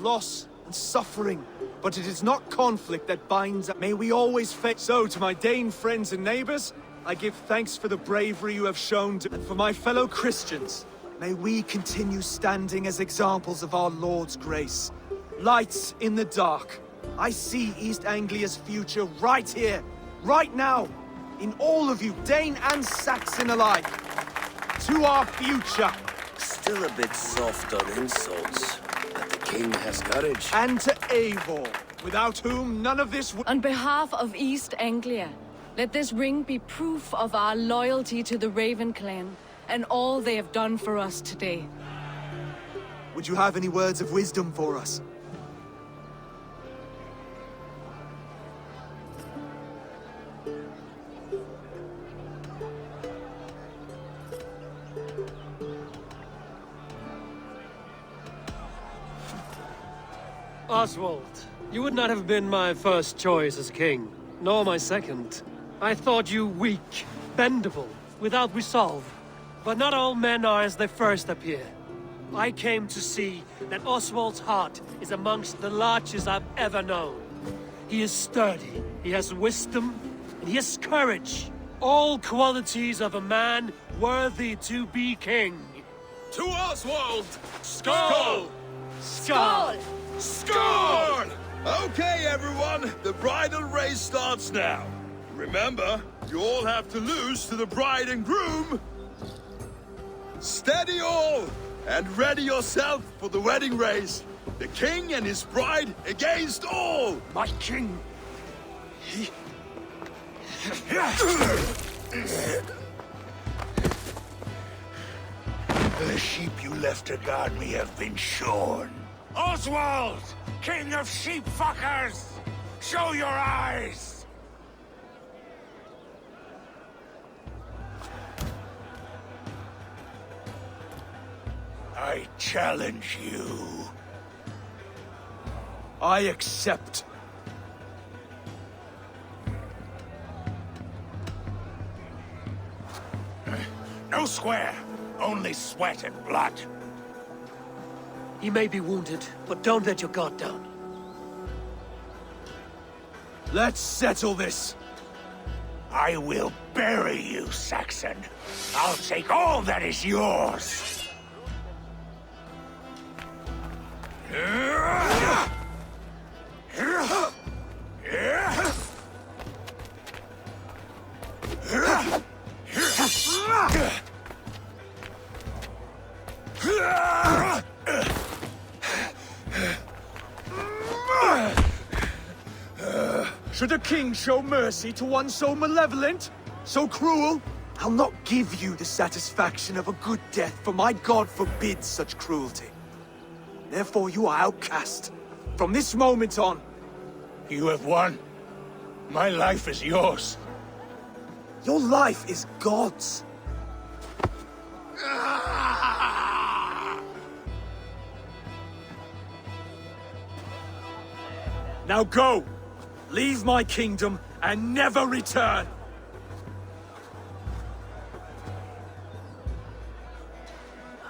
loss and suffering, but it is not conflict that binds us. May we always face. So, to my Dane friends and neighbors, I give thanks for the bravery you have shown, and for my fellow Christians, may we continue standing as examples of our Lord's grace. Lights in the dark. I see East Anglia's future right here, right now, in all of you, Dane and Saxon alike. To our future. Still a bit soft on insults, but the king has courage. And to Eivor, without whom none of this would— On behalf of East Anglia, let this ring be proof of our loyalty to the Raven clan and all they have done for us today. Would you have any words of wisdom for us? Oswald, you would not have been my first choice as king, nor my second. I thought you weak, bendable, without resolve. But not all men are as they first appear. I came to see that Oswald's heart is amongst the largest I've ever known. He is sturdy, he has wisdom, and he has courage. All qualities of a man worthy to be king. To Oswald! Skull! Skål! Score! Okay, everyone, the bridal race starts now. Remember, you all have to lose to the bride and groom. Steady all, and ready yourself for the wedding race. The king and his bride against all. My king! The sheep you left to guard me have been shorn. Oswald! King of sheep fuckers! Show your eyes! I challenge you. I accept. No square, only sweat and blood. He may be wounded, but don't let your guard down. Let's settle this. I will bury you, Saxon. I'll take all that is yours. Should a king show mercy to one so malevolent, so cruel? I'll not give you the satisfaction of a good death, for my god forbids such cruelty. Therefore you are outcast. From this moment on. You have won. My life is yours. Your life is God's. Now go! Leave my kingdom and never return!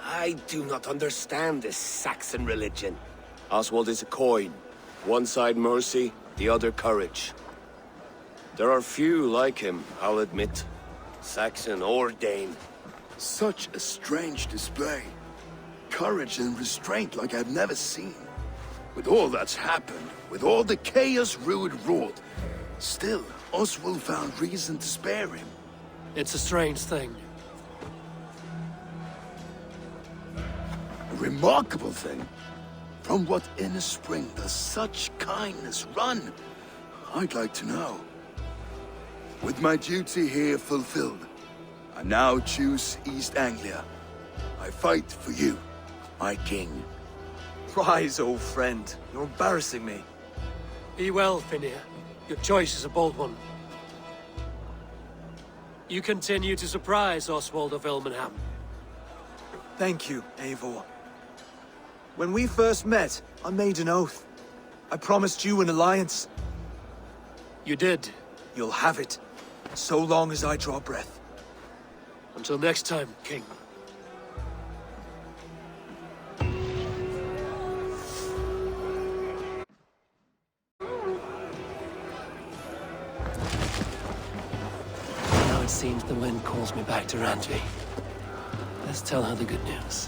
I do not understand this Saxon religion. Oswald is a coin. One side mercy, the other courage. There are few like him, I'll admit. Saxon or Dane. Such a strange display. Courage and restraint like I've never seen. With all that's happened, with all the chaos Ruud wrought, still, Oswald found reason to spare him. It's a strange thing. A remarkable thing. From what inner spring does such kindness run? I'd like to know. With my duty here fulfilled, I now choose East Anglia. I fight for you, my king. Rise, old friend. You're embarrassing me. Be well, Finnir. Your choice is a bold one. You continue to surprise Oswald of Ilmenham. Thank you, Eivor. When we first met, I made an oath. I promised you an alliance. You did. You'll have it, so long as I draw breath. Until next time, King. seems the wind calls me back to Randvi. Let's tell her the good news.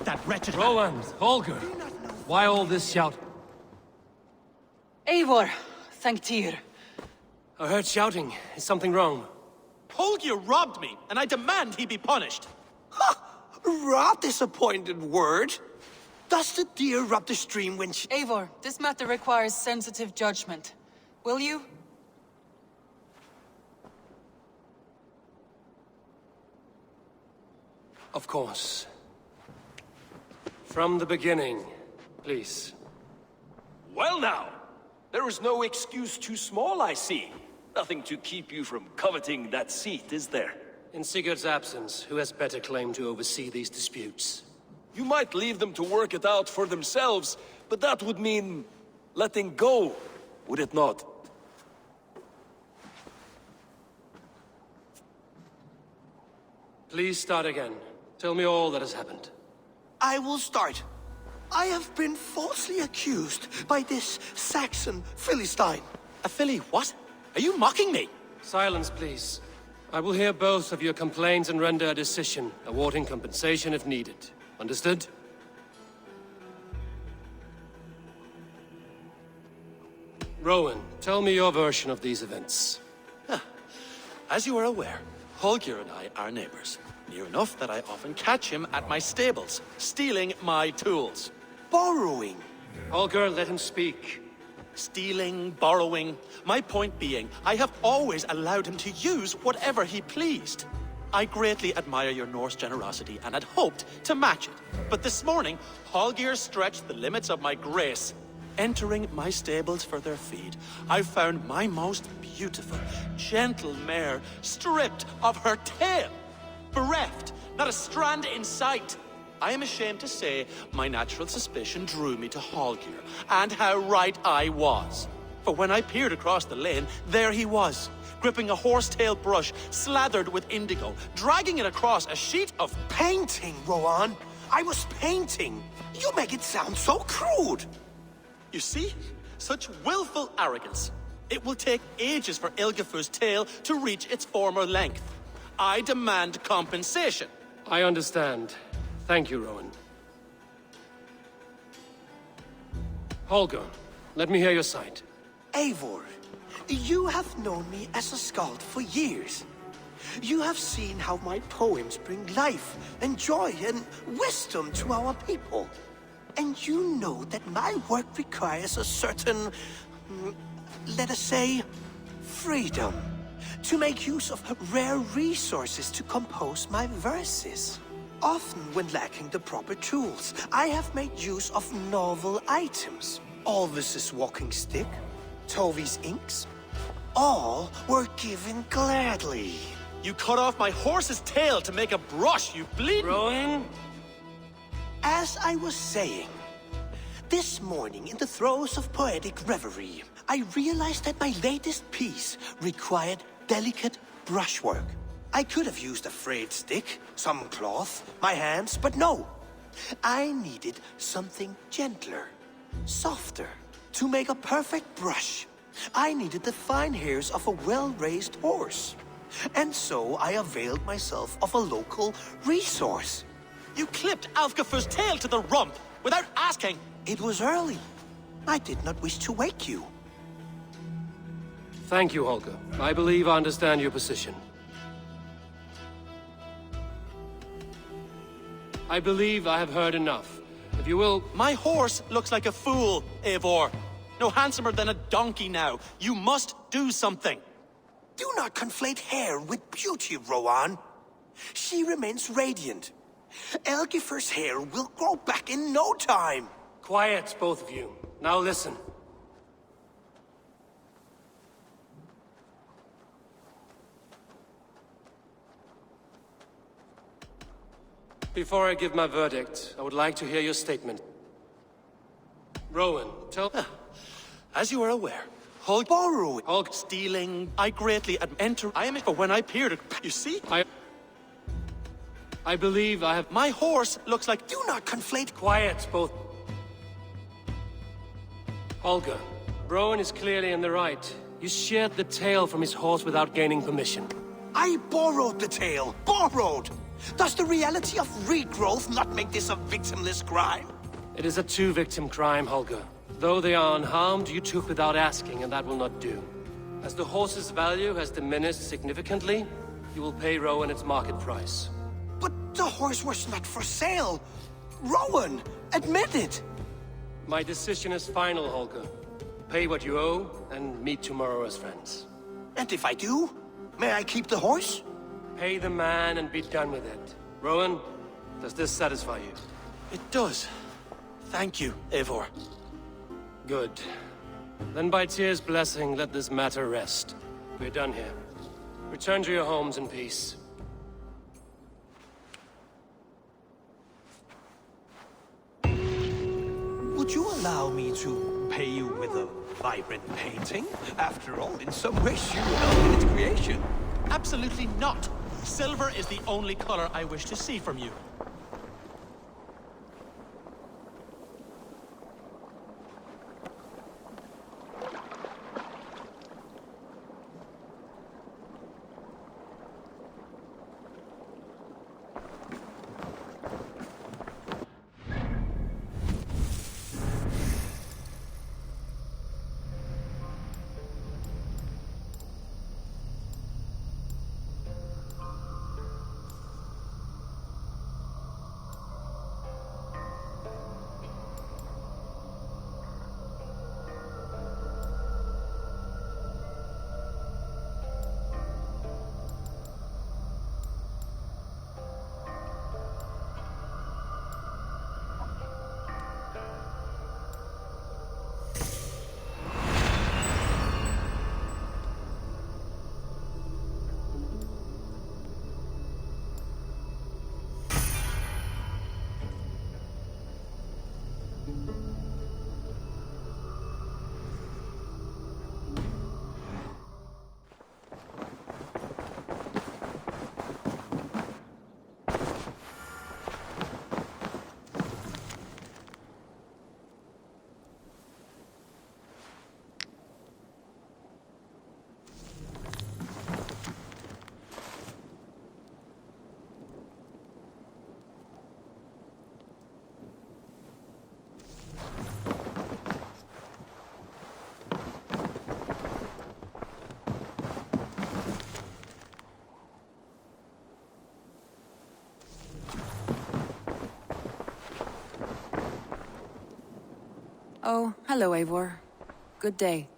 That wretched... Roland, Holger, why all this shout? Eivor, thank Tyr. I heard shouting. Is something wrong? Holger robbed me, and I demand he be punished. Rot disappointed word. Does the deer rub the stream when she... Eivor, this matter requires sensitive judgment. Will you? Of course. From the beginning, please. Well now, there is no excuse too small, I see. Nothing to keep you from coveting that seat, is there? In Sigurd's absence, who has better claim to oversee these disputes? You might leave them to work it out for themselves, but that would mean letting go, would it not? Please start again. Tell me all that has happened. I will start. I have been falsely accused by this Saxon Philistine. A filly what? Are you mocking me? Silence, please. I will hear both of your complaints and render a decision, awarding compensation if needed. Understood? Rowan, tell me your version of these events. As you are aware, Holger and I are neighbors. Near enough that I often catch him at my stables, stealing my tools. Borrowing. Holger, let him speak. Stealing, borrowing. My point being, I have always allowed him to use whatever he pleased. I greatly admire your Norse generosity and had hoped to match it. But this morning, Holger stretched the limits of my grace. Entering my stables for their feed, I found my most beautiful, gentle mare stripped of her tail. Bereft, not a strand in sight. I am ashamed to say my natural suspicion drew me to Holger, and how right I was. For when I peered across the lane, there he was, gripping a horsetail brush slathered with indigo, dragging it across a sheet of... Painting, Rowan. I was painting. You make it sound so crude. You see? Such willful arrogance. It will take ages for Ilgefu's tail to reach its former length. I demand compensation. I understand. Thank you, Rowan. Holger, let me hear your side. Eivor, you have known me as a skald for years. You have seen how my poems bring life and joy and wisdom to our people. And you know that my work requires a certain, let us say, freedom. To make use of rare resources to compose my verses. Often when lacking the proper tools, I have made use of novel items. Alvis's walking stick, Tovi's inks, all were given gladly. You cut off my horse's tail to make a brush, you bleeding... Rowan? As I was saying, this morning in the throes of poetic reverie, I realized that my latest piece required delicate brushwork. I could have used a frayed stick, some cloth, my hands, but no. I needed something gentler, softer. To make a perfect brush, I needed the fine hairs of a well-raised horse. And so I availed myself of a local resource. You clipped Alfgafu's tail to the rump without asking. It was early. I did not wish to wake you. Thank you, Holger. I believe I understand your position. I believe I have heard enough. If you will... My horse looks like a fool, Eivor. No handsomer than a donkey now. You must do something. Do not conflate hair with beauty, Rowan. She remains radiant. Elgifer's hair will grow back in no time. Quiet, both of you. Now listen. Before I give my verdict, I would like to hear your statement. Rowan, tell... As you are aware, Borrowing. Hulk... stealing, I greatly enter... I am it, but when I peered at... You see? I believe I have... My horse looks like... Do not conflate. Quiet, both... Holger, Rowan is clearly in the right. You sheared the tail from his horse without gaining permission. I borrowed the tail. Borrowed! Does the reality of regrowth not make this a victimless crime? It is a two-victim crime, Holger. Though they are unharmed, you took without asking, and that will not do. As the horse's value has diminished significantly, you will pay Rowan its market price. But the horse was not for sale. Rowan, admit it. My decision is final, Holger. Pay what you owe, and meet tomorrow as friends. And if I do, may I keep the horse? Pay the man and be done with it. Rowan, does this satisfy you? It does. Thank you, Eivor. Good. Then by Tyr's blessing, let this matter rest. We're done here. Return to your homes in peace. Would you allow me to pay you with a vibrant painting? After all, in some ways you helped in its creation. Absolutely not. Silver is the only color I wish to see from you. Oh, hello, Eivor. Good day.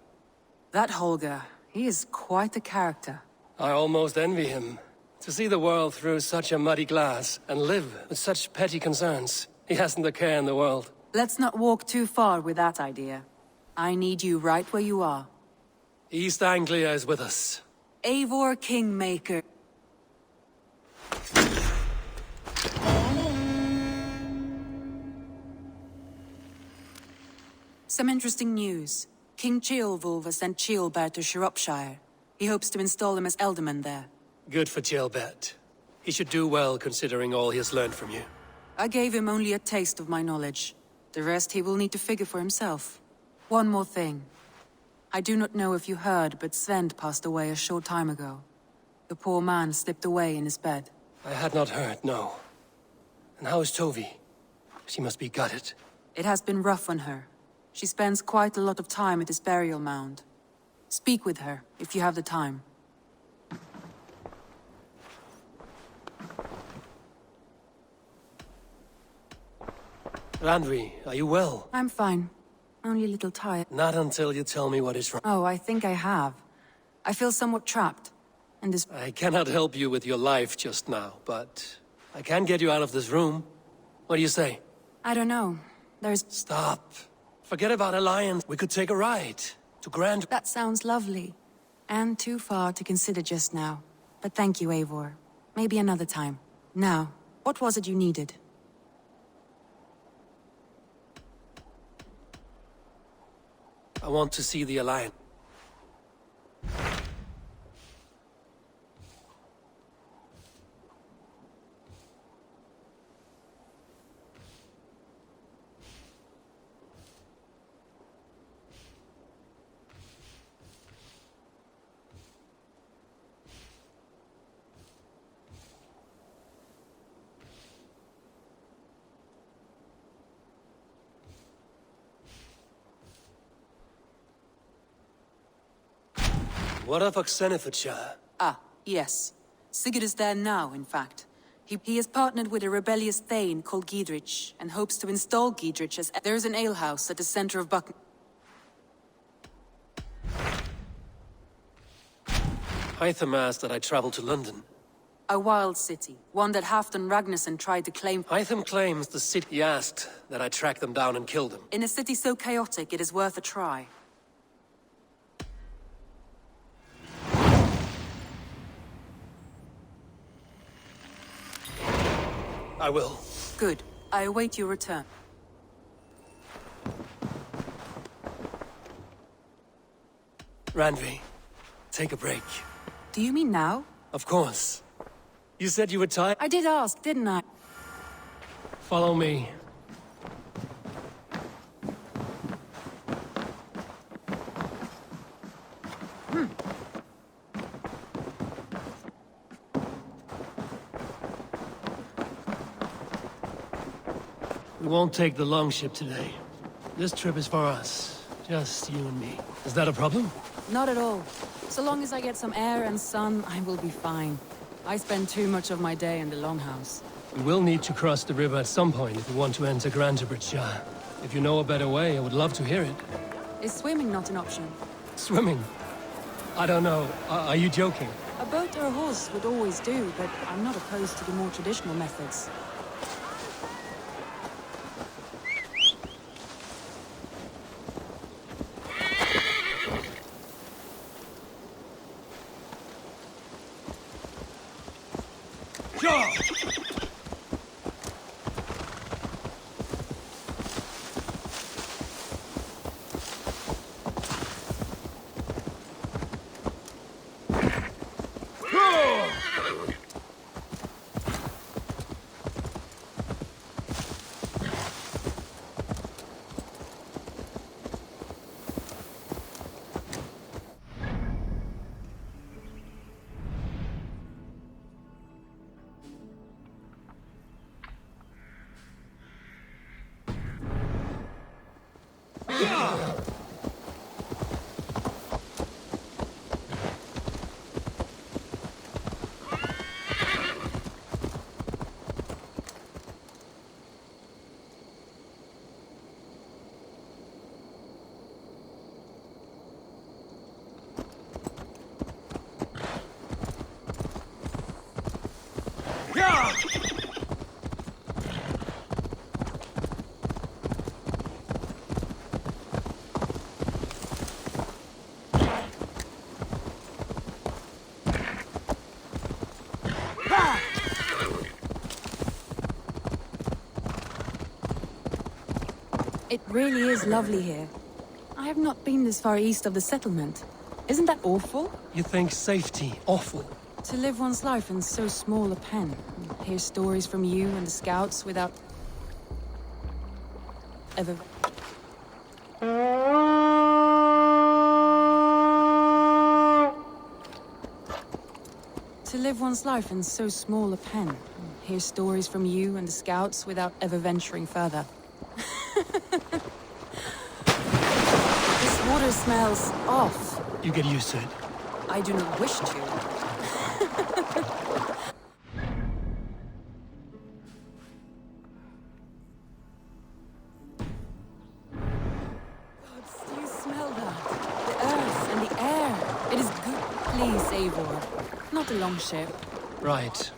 That Holger, he is quite the character. I almost envy him. To see the world through such a muddy glass, and live with such petty concerns. He hasn't a care in the world. Let's not walk too far with that idea. I need you right where you are. East Anglia is with us. Eivor Kingmaker. Some interesting news. King Ceolwulf has sent Ceolbert to Shropshire. He hopes to install him as Elderman there. Good for Ceolbert. He should do well considering all he has learned from you. I gave him only a taste of my knowledge. The rest he will need to figure for himself. One more thing. I do not know if you heard, but Svend passed away a short time ago. The poor man slipped away in his bed. I had not heard, no. And how is Tovi? She must be gutted. It has been rough on her. She spends quite a lot of time at his burial mound. Speak with her, if you have the time. Randvi, are you well? I'm fine. Only a little tired. Not until you tell me what is wrong. Oh, I think I have. I feel somewhat trapped. In this... I cannot help you with your life just now, but I can get you out of this room. What do you say? I don't know. There's... Stop. Forget about Alliance. We could take a ride to Grand... That sounds lovely. And too far to consider just now. But thank you, Eivor. Maybe another time. Now, what was it you needed? I want to see the Alliance. What of Oxenifordshire? Ah, yes. Sigurd is there now, in fact. He has partnered with a rebellious Thane called Giedrich, and hopes to install Giedrich as... There is an alehouse at the center of Buck... Hytham asked that I travel to London. A wild city, one that Halfdan Ragnarsson tried to claim... Hytham claims the city asked that I track them down and kill them. In a city so chaotic, it is worth a try. I will. Good. I await your return. Randvi, take a break. Do you mean now? Of course. You said you were tired? I did ask, didn't I? Follow me. We won't take the longship today. This trip is for us. Just you and me. Is that a problem? Not at all. So long as I get some air and sun, I will be fine. I spend too much of my day in the longhouse. We will need to cross the river at some point if we want to enter Grantebridgeshire. If you know a better way, I would love to hear it. Is swimming not an option? Swimming? I don't know. Are you joking? A boat or a horse would always do, but I'm not opposed to the more traditional methods. It really is lovely here. I have not been this far east of the settlement. Isn't that awful? You think safety awful? To live one's life in so small a pen, and hear stories from you and the scouts without... ever... To live one's life in so small a pen, and hear hear stories from you and the scouts without ever venturing further. This water smells off. You get used to it. I do not wish to. Gods, do you smell that? The earth and the air. It is good. Please, Eivor. Not a long ship. Right.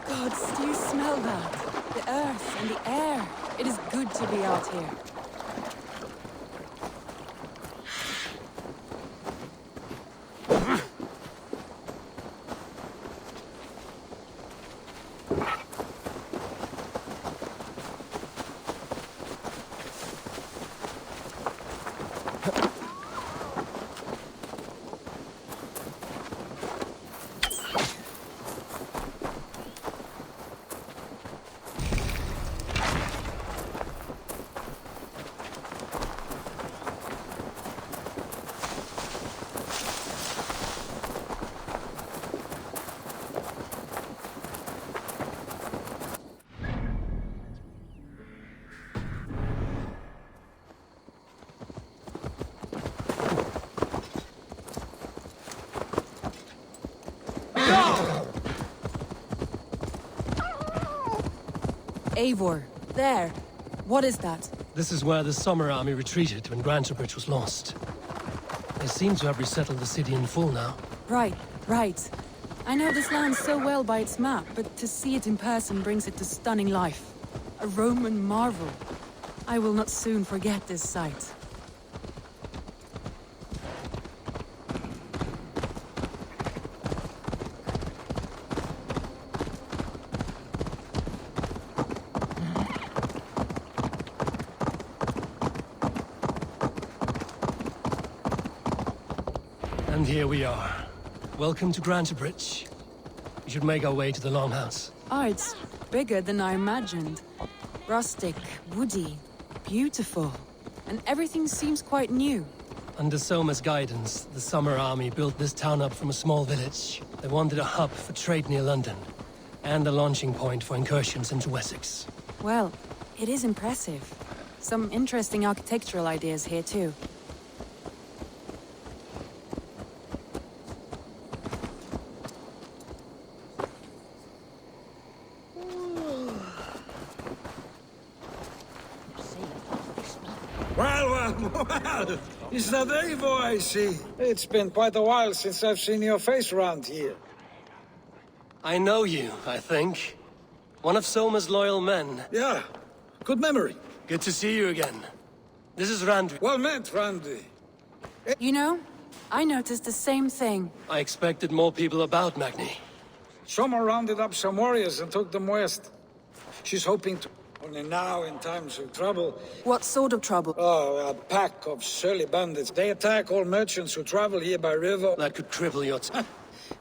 Gods, do you smell that? The earth and the air. It is good to be out here. Eivor, there. What is that? This is where the Summer Army retreated when Grantebridge was lost. They seem to have resettled the city in full now. Right, right. I know this land so well by its map, but to see it in person brings it to stunning life. A Roman marvel. I will not soon forget this sight. And here we are. Welcome to Grantebridge. We should make our way to the Longhouse. Oh, it's bigger than I imagined. Rustic, woody, beautiful. And everything seems quite new. Under Soma's guidance, the Summer Army built this town up from a small village. They wanted a hub for trade near London, and a launching point for incursions into Wessex. Well, it is impressive. Some interesting architectural ideas here too. Well, is that Eivor I see? It's been quite a while since I've seen your face around here. I know you, I think. One of Soma's loyal men. Yeah, good memory. Good to see you again. This is Randvi. Well met, Randy. You know, I noticed the same thing. I expected more people about Magni. Soma rounded up some warriors and took them west. She's hoping to... Only now, in times of trouble... What sort of trouble? Oh, a pack of surly bandits. They attack all merchants who travel here by river. That could cripple your...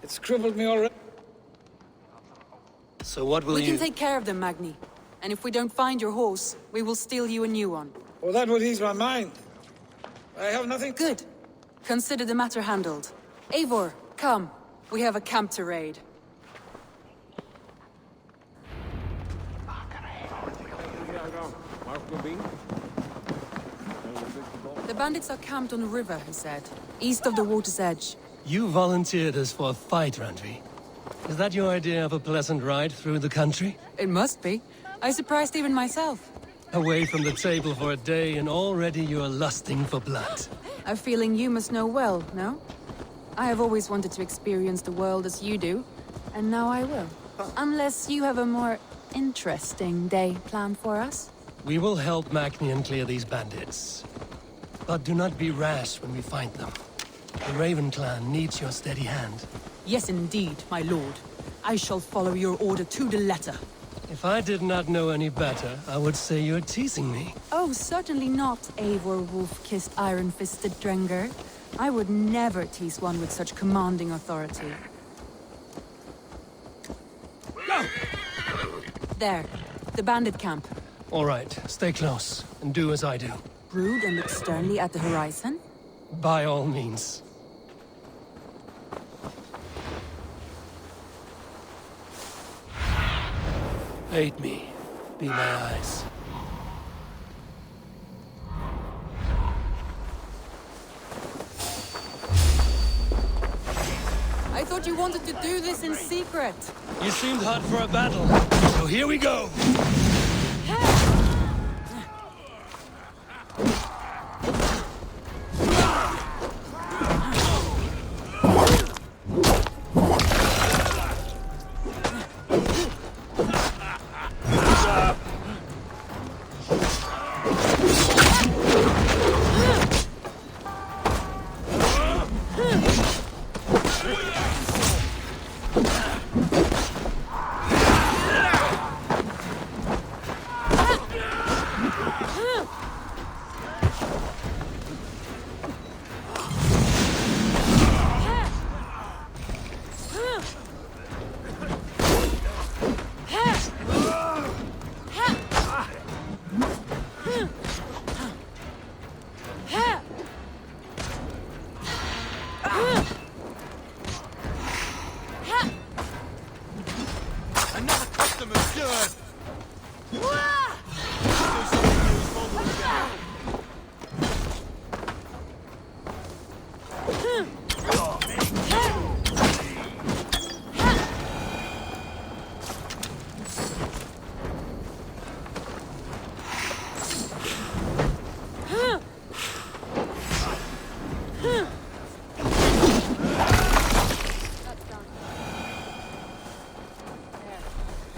It's crippled me already. So what will We you... can take care of them, Magni. And if we don't find your horse, we will steal you a new one. Well, that would ease my mind. I have nothing... Good. Consider the matter handled. Eivor, come. We have a camp to raid. The bandits are camped on a river, he said. East of the water's edge. You volunteered us for a fight, Randvi. Is that your idea of a pleasant ride through the country? It must be. I surprised even myself. Away from the table for a day and already you're lusting for blood. A feeling you must know well, no? I have always wanted to experience the world as you do, and now I will. Unless you have a more interesting day planned for us? We will help Magni clear these bandits. But do not be rash when we find them. The Raven clan needs your steady hand. Yes, indeed, my lord. I shall follow your order to the letter. If I did not know any better, I would say you're teasing me. Oh, certainly not, Eivor wolf-kissed iron-fisted Drenger. I would never tease one with such commanding authority. Go! There, the bandit camp. All right, stay close, and do as I do. Brood and look sternly at the horizon? By all means. Aid me. Be my eyes. I thought you wanted to do this in secret. You seemed hot for a battle, so here we go! Another customer's good.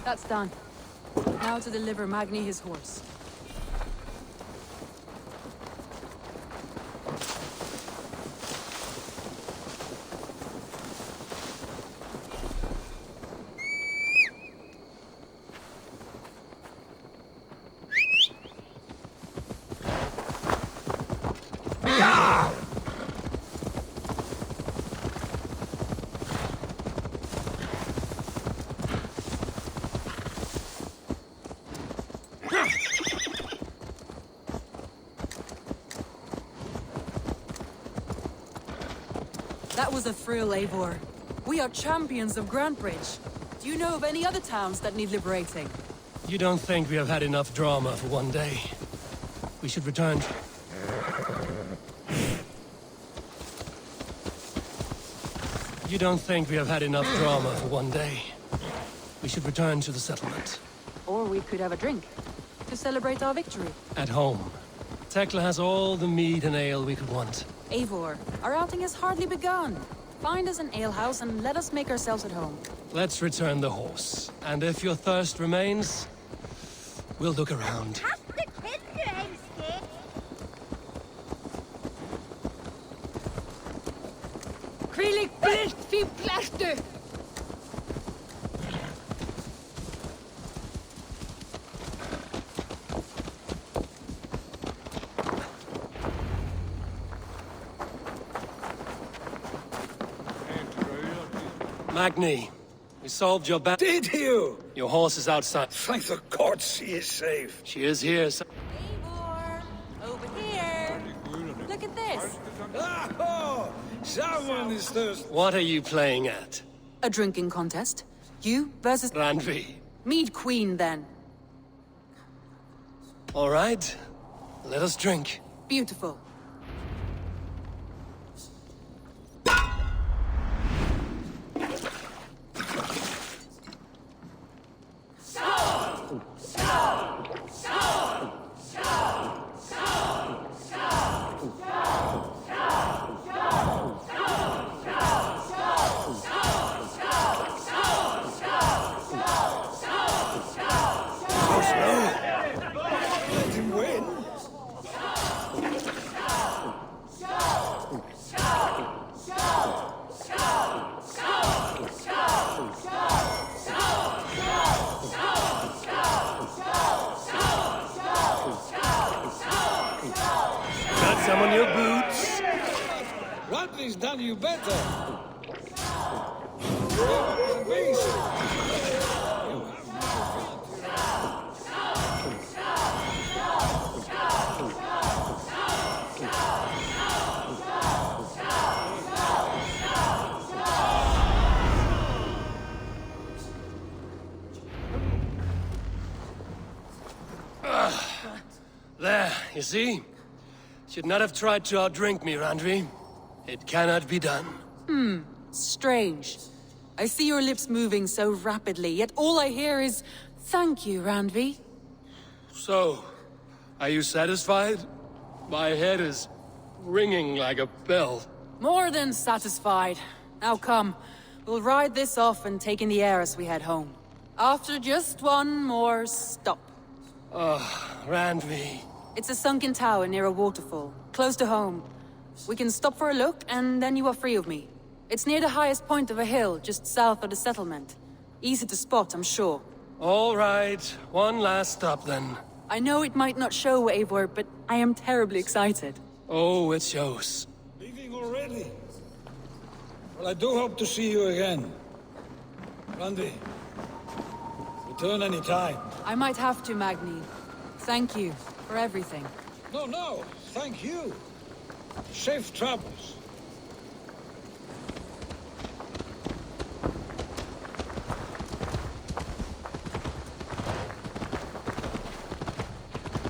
That's done. Now to deliver Magni his horse. That was a thrill, Eivor. We are champions of Grantbridge. Do you know of any other towns that need liberating? You don't think we have had enough drama for one day? We should return. You don't think we have had enough drama for one day? We should return to the settlement. Or we could have a drink, to celebrate our victory. At home. Tekla has all the mead and ale we could want. Eivor, our outing has hardly begun. Find us an alehouse and let us make ourselves at home. Let's return the horse. And if your thirst remains, we'll look around. Krillik blitt fi plaster! Magni, we solved your battle. Did you? Your horse is outside. Thank the gods she is safe. She is here, so... Eivor, over here. Look at this. Oh, someone is thirsty. What are you playing at? A drinking contest. You versus Randvi. Mead Queen, then. All right. Let us drink. Beautiful. Let him win. Got some on your boots? Radley's done you better. You're amazing. You see? Should not have tried to outdrink me, Randvi. It cannot be done. Strange. I see your lips moving so rapidly, yet all I hear is, "Thank you, Randvi." So, are you satisfied? My head is ringing like a bell. More than satisfied. Now come, we'll ride this off and take in the air as we head home. After just one more stop. Randvi. It's a sunken tower near a waterfall, close to home. We can stop for a look, and then you are free of me. It's near the highest point of a hill, just south of the settlement. Easy to spot, I'm sure. All right, one last stop then. I know it might not show, Eivor, but I am terribly excited. Oh, it shows. Leaving already? Well, I do hope to see you again. Randy, return any time. I might have to, Magni. Thank you for everything. No, thank you. Safe travels.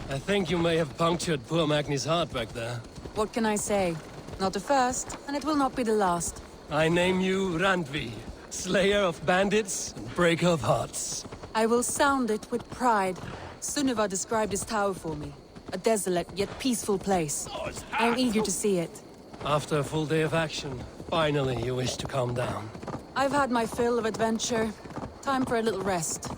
I think you may have punctured poor Magni's heart back there. What can I say? Not the first, and it will not be the last. I name you Randvi, slayer of bandits and breaker of hearts. I will sound it with pride. Sunniva described this tower for me. A desolate yet peaceful place. I am eager to see it. After a full day of action, finally you wish to calm down. I've had my fill of adventure. Time for a little rest.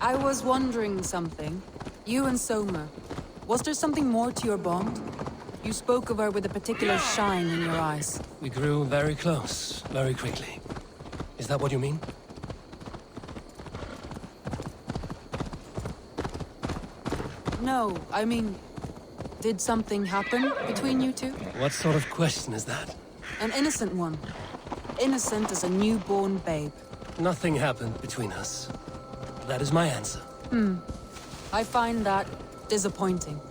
I was wondering something. You and Soma. Was there something more to your bond? You spoke of her with a particular shine in your eyes. We grew very close, very quickly. Is that what you mean? No, I mean... Did something happen between you two? What sort of question is that? An innocent one. Innocent as a newborn babe. Nothing happened between us. That is my answer. I find that disappointing.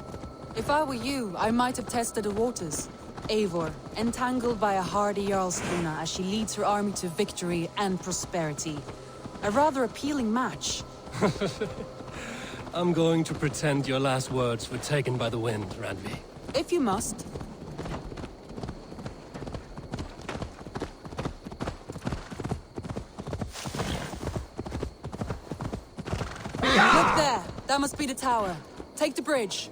If I were you, I might have tested the waters. Eivor, entangled by a hardy Jarlskona as she leads her army to victory and prosperity. A rather appealing match. I'm going to pretend your last words were taken by the wind, Randvi. If you must. Look there! That must be the tower. Take the bridge.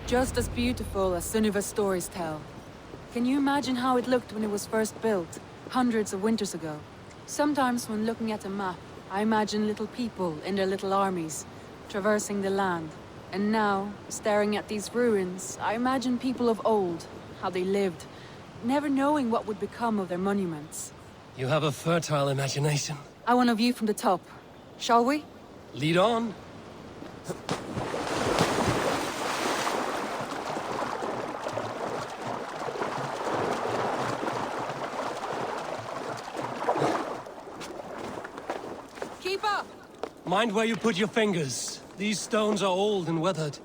Just as beautiful as Sunniva's stories tell. Can you imagine how it looked when it was first built, hundreds of winters ago? Sometimes when looking at a map, I imagine little people in their little armies, traversing the land, And now, staring at these ruins, I imagine people of old, how they lived, never knowing what would become of their monuments. You have a fertile imagination. I want a view from the top. Shall we? Lead on. Keep up! Mind where you put your fingers. These stones are old and weathered.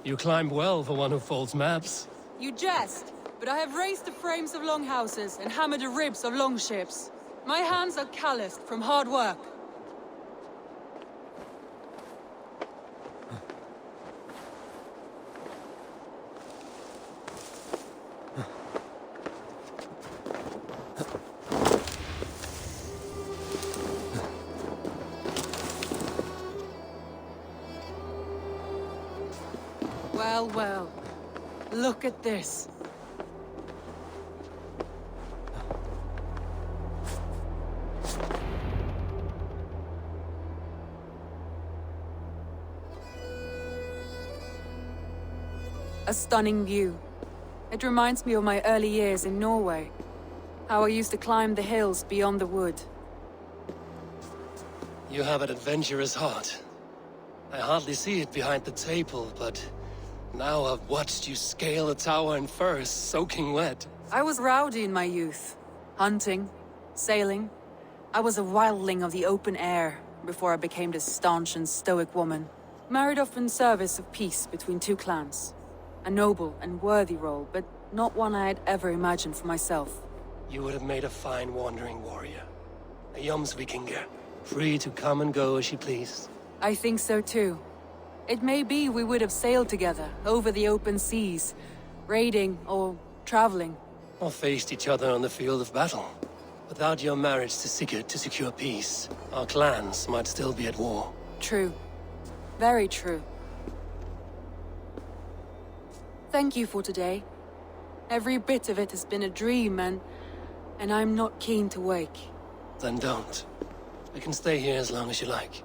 You climb well for one who folds maps. You jest, but I have raised the frames of longhouses and hammered the ribs of longships. My hands are calloused from hard work. Well, well. Look at this. A stunning view. It reminds me of my early years in Norway. How I used to climb the hills beyond the wood. You have an adventurous heart. I hardly see it behind the table, but now I've watched you scale a tower in furs, soaking wet. I was rowdy in my youth. Hunting, sailing. I was a wildling of the open air before I became this staunch and stoic woman. Married off in service of peace between two clans. A noble and worthy role, but not one I had ever imagined for myself. You would have made a fine wandering warrior. A Jomsvikinger, free to come and go as she pleased. I think so too. It may be we would have sailed together, over the open seas, raiding or traveling. Or faced each other on the field of battle. Without your marriage to Sigurd to secure peace, our clans might still be at war. True. Very true. Thank you for today. Every bit of it has been a dream, and I'm not keen to wake. Then don't. We can stay here as long as you like.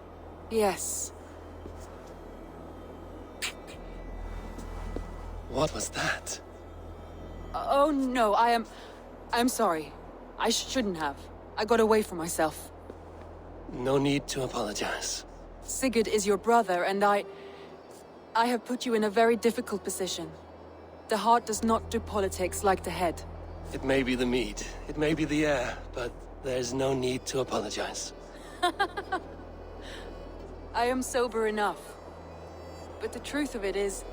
Yes. What was that? Oh no, I'm sorry. I shouldn't have. I got away from myself. No need to apologize. Sigurd is your brother, and I have put you in a very difficult position. The heart does not do politics like the head. It may be the meat, it may be the air, but there's no need to apologize. I am sober enough. But the truth of it is,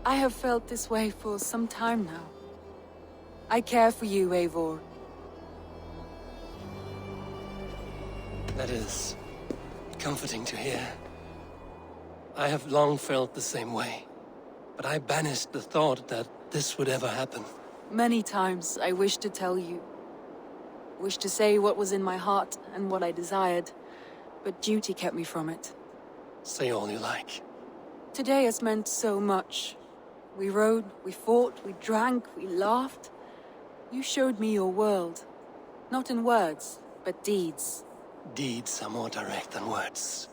I have felt this way for some time now. I care for you, Eivor. That is comforting to hear. I have long felt the same way, but I banished the thought that this would ever happen. Many times I wished to tell you. Wished to say what was in my heart and what I desired, but duty kept me from it. Say all you like. Today has meant so much. We rode, we fought, we drank, we laughed. You showed me your world. Not in words, but deeds. Deeds are more direct than words.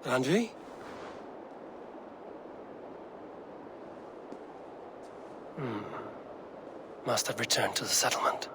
Andri? Must have returned to the settlement.